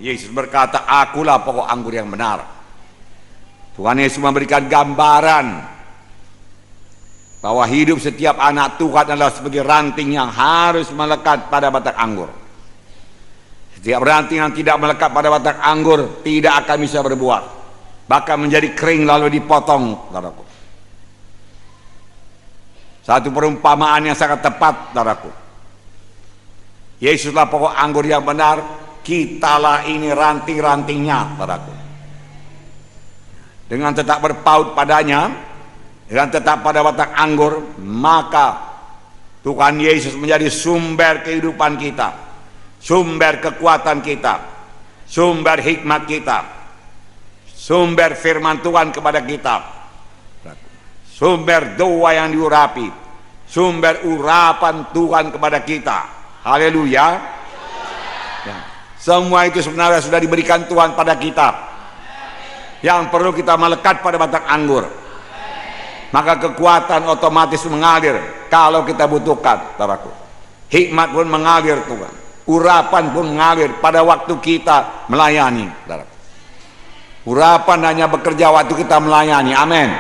Yesus berkata, akulah pokok anggur yang benar. Tuhan Yesus memberikan gambaran bahwa hidup setiap anak Tuhan adalah sebagai ranting yang harus melekat pada batang anggur. Setiap ranting yang tidak melekat pada batang anggur tidak akan bisa berbuah, bahkan menjadi kering lalu dipotong. Saudaraku, satu perumpamaan yang sangat tepat, saudaraku. Yesuslah pokok anggur yang benar, kitalah ini ranting-rantingnya, saudaraku. Dengan tetap berpaut padanya, dengan tetap pada batang anggur, maka Tuhan Yesus menjadi sumber kehidupan kita, sumber kekuatan kita, sumber hikmat kita, sumber firman Tuhan kepada kita, sumber doa yang diurapi, sumber urapan Tuhan kepada kita. Haleluya. Ya. Semua itu sebenarnya sudah diberikan Tuhan pada kita. Yang perlu kita melekat pada batang anggur. Maka kekuatan otomatis mengalir kalau kita butuhkan, saudaraku. Hikmat pun mengalir, Tuhan. Urapan pun mengalir pada waktu kita melayani, saudaraku. Urapan hanya bekerja waktu kita melayani. Amin.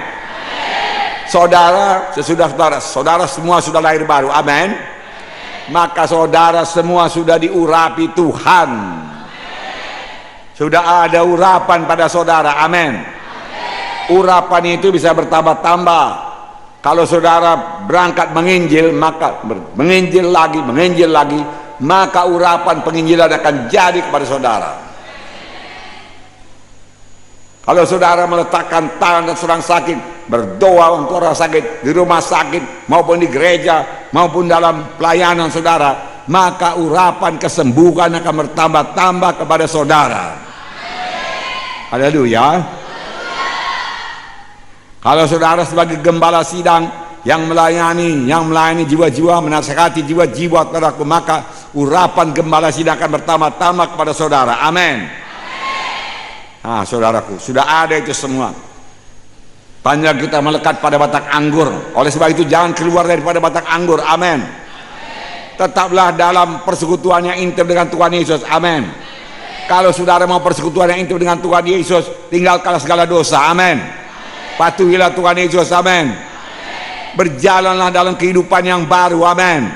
Saudara, sesudah saudara semua sudah lahir baru. Amin. Maka saudara semua sudah diurapi Tuhan. Sudah ada urapan pada saudara. Amin. Urapan itu bisa bertambah-tambah. Kalau saudara berangkat menginjil, maka menginjil lagi, maka urapan penginjilan akan jadi kepada saudara. Kalau saudara meletakkan tangan dan sedang sakit, berdoa untuk orang sakit di rumah sakit maupun di gereja maupun dalam pelayanan saudara, maka urapan kesembuhan akan bertambah-tambah kepada saudara. Haleluya. Kalau saudara sebagai gembala sidang yang melayani jiwa-jiwa, menasihati jiwa-jiwa, saudaraku, maka urapan gembala sidang akan bertambah-tambah kepada saudara. Amin. Nah, saudaraku, sudah ada itu semua. Panjang kita melekat pada batang anggur. Oleh sebab itu jangan keluar daripada batang anggur. Amin. Tetaplah dalam persekutuan yang intim dengan Tuhan Yesus. Amin. Kalau saudara mau persekutuan yang intim dengan Tuhan Yesus, tinggalkanlah segala dosa. Amin. Patuhilah Tuhan Yesus. Amin. Berjalanlah dalam kehidupan yang baru. Amin.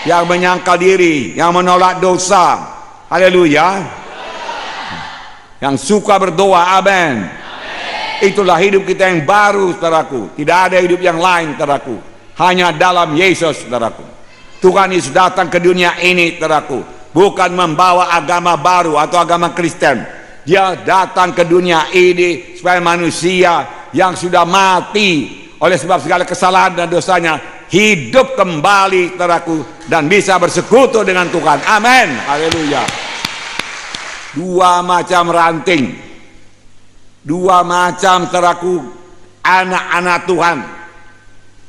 Yang menyangkal diri, yang menolak dosa. Haleluya. Yang suka berdoa. Amin. Itulah hidup kita yang baru, saudaraku. Tidak ada hidup yang lain, saudaraku. Hanya dalam Yesus, saudaraku. Tuhan Yesus datang ke dunia ini, saudaraku, bukan membawa agama baru atau agama Kristen. Dia datang ke dunia ini supaya manusia yang sudah mati oleh sebab segala kesalahan dan dosanya hidup kembali, saudaraku, dan bisa bersekutu dengan Tuhan. Amin. Haleluya. Dua macam ranting, dua macam, saudaraku, anak-anak Tuhan.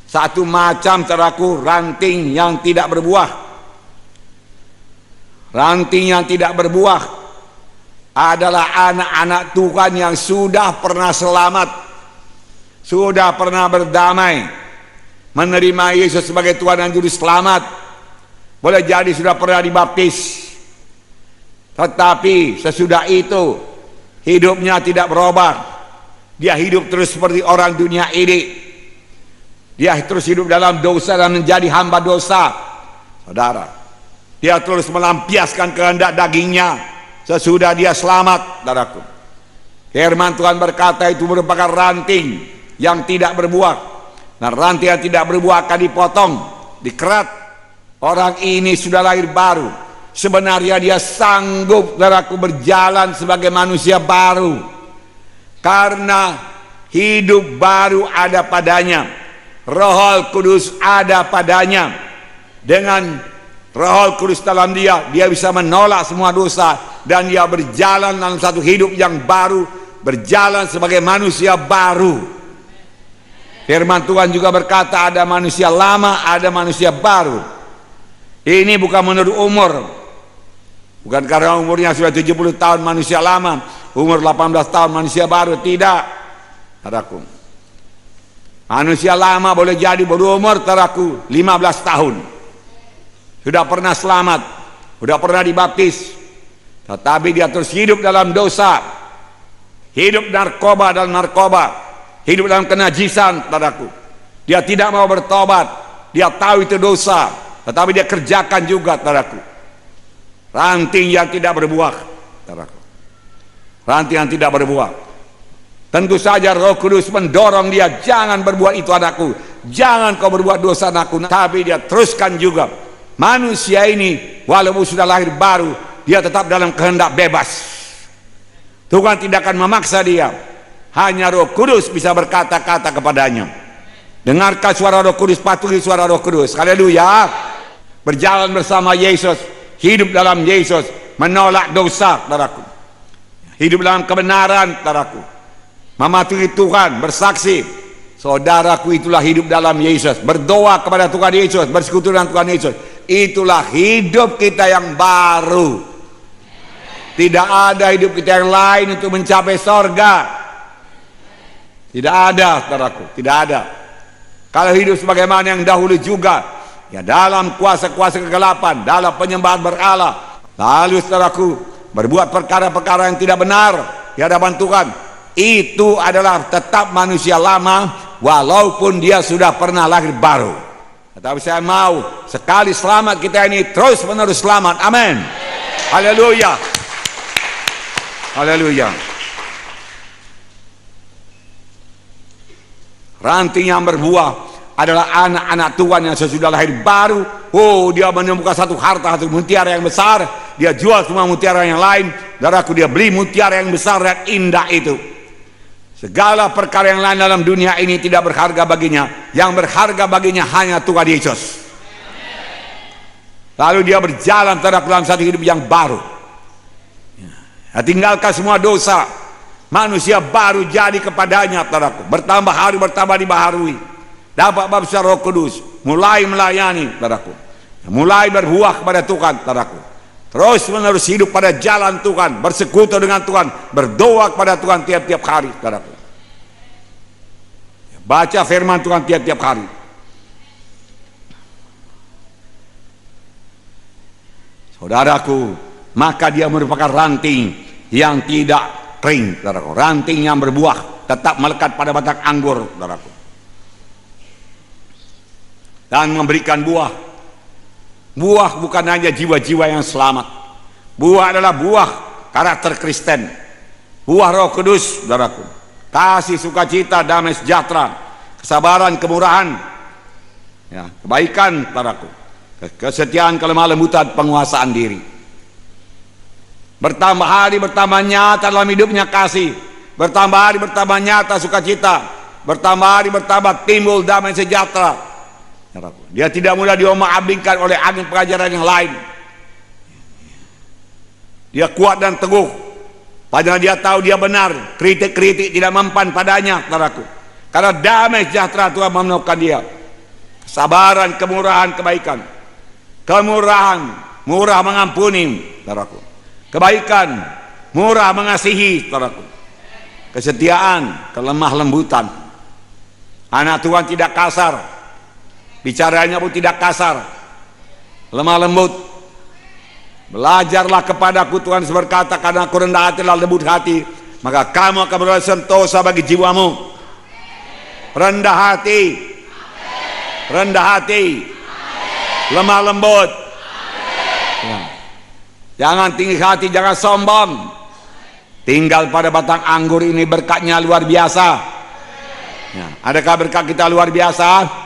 Satu macam, saudaraku, ranting yang tidak berbuah. Ranting yang tidak berbuah adalah anak-anak Tuhan yang sudah pernah selamat, sudah pernah berdamai, menerima Yesus sebagai Tuhan dan Juru Selamat. Boleh jadi sudah pernah dibaptis, tetapi sesudah itu hidupnya tidak berubah. Dia hidup terus seperti orang dunia ini. Dia terus hidup dalam dosa dan menjadi hamba dosa. Saudara, dia terus melampiaskan kehendak dagingnya sesudah dia selamat, saudaraku. Firman Tuhan berkata itu merupakan ranting yang tidak berbuah. Nah, ranting yang tidak berbuah akan dipotong, dikerat. Orang ini sudah lahir baru. Sebenarnya dia sanggup, saudaraku, berjalan sebagai manusia baru karena hidup baru ada padanya. Roh Kudus ada padanya. Dengan Roh Kudus dalam dia bisa menolak semua dosa dan dia berjalan dalam satu hidup yang baru, berjalan sebagai manusia baru. Firman Tuhan juga berkata ada manusia lama, ada manusia baru. Ini bukan menurut umur. Bukan karena umurnya sudah 70 tahun manusia lama, umur 18 tahun manusia baru. Tidak, saudaraku. Manusia lama boleh jadi berumur, saudaraku, 15 tahun. Sudah pernah selamat, sudah pernah dibaptis. tetapi dia terus hidup dalam dosa, hidup dalam narkoba, hidup dalam kenajisan, saudaraku. Dia tidak mau bertobat, dia tahu itu dosa, tetapi dia kerjakan juga, saudaraku. Ranting yang tidak berbuah, saudaraku. Ranting yang tidak berbuah. Tentu saja Roh Kudus mendorong dia, jangan berbuat itu anakku, jangan kau berbuat dosa anakku. Tapi dia teruskan juga. Manusia ini walaupun sudah lahir baru, dia tetap dalam kehendak bebas. Tuhan tidak akan memaksa dia. Hanya Roh Kudus bisa berkata-kata kepadanya. Dengarkan suara Roh Kudus, patuhi suara Roh Kudus. Haleluya. Berjalan bersama Yesus, hidup dalam Yesus, menolak dosa, saudaraku. Hidup dalam kebenaran, saudaraku. Mematuhi Tuhan, bersaksi, saudaraku, itulah hidup dalam Yesus. Berdoa kepada Tuhan Yesus, bersekutu dengan Tuhan Yesus. Itulah hidup kita yang baru. Tidak ada hidup kita yang lain untuk mencapai sorga. Tidak ada, saudaraku, tidak ada. Kalau hidup sebagaimana yang dahulu juga, ya dalam kuasa-kuasa kegelapan, dalam penyembahan berhala, lalu saudaraku berbuat perkara-perkara yang tidak benar di hadapan Tuhan, itu adalah tetap manusia lama walaupun dia sudah pernah lahir baru. Tetapi saya mau sekali selamat kita ini terus menerus selamat. Amin. Haleluya. Haleluya. Ranting yang berbuah adalah anak-anak Tuhan yang sesudah lahir baru. Oh, dia menemukan satu harta, satu mutiara yang besar. Dia jual semua mutiara yang lain. Saudaraku, dia beli mutiara yang besar dan indah itu. Segala perkara yang lain dalam dunia ini tidak berharga baginya. Yang berharga baginya hanya Tuhan Yesus. Lalu dia berjalan dalam satu hidup yang baru. Ya, tinggalkan semua dosa. Manusia baru jadi kepadanya, saudaraku. Bertambah hari bertambah dibaharui. Dapat baptisan Roh Kudus, mulai melayani, saudaraku. Mulai berbuah kepada Tuhan, saudaraku. Terus menerus hidup pada jalan Tuhan, bersekutu dengan Tuhan, berdoa kepada Tuhan tiap-tiap hari, saudaraku. Baca firman Tuhan tiap-tiap hari. Saudaraku, maka dia merupakan ranting yang tidak kering, saudaraku. Ranting yang berbuah, tetap melekat pada batang anggur, saudaraku. Dan memberikan buah. Buah bukan hanya jiwa-jiwa yang selamat. Buah adalah buah karakter Kristen. Buah Roh Kudus, saudaraku. Kasih, sukacita, damai sejahtera, kesabaran, kemurahan, ya, kebaikan, saudaraku. Kesetiaan, kelemah lembutan, penguasaan diri. Bertambah hari bertambah nyata dalam hidupnya kasih. Bertambah hari bertambah nyata sukacita. Bertambah hari bertambah timbul damai sejahtera. Dia tidak mudah diombang-ambingkan oleh angin pengajaran yang lain. Dia kuat dan teguh. Padahal dia tahu dia benar. Kritik-kritik tidak mempan padanya, saudaraku. Karena damai sejahtera Tuhan memenuhkan dia. Kesabaran, kemurahan, kebaikan. Kemurahan, murah mengampuni, saudaraku. Kebaikan, murah mengasihi, saudaraku. Kesetiaan, kelemah lembutan. Anak Tuhan tidak kasar. Bicaranya pun tidak kasar, lemah lembut. Belajarlah kepadaku, Tuhan berkata, karena aku rendah hati dan lembut hati, maka kamu akan beroleh sentosa bagi jiwamu. Rendah hati, rendah hati, lemah lembut. Ya. Jangan tinggi hati, jangan sombong. Tinggal pada batang anggur ini berkatnya luar biasa. Ya. Adakah berkat kita luar biasa?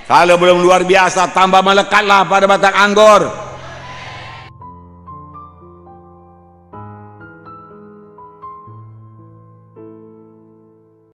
Kalau belum luar biasa, tambah melekatlah pada batang anggur.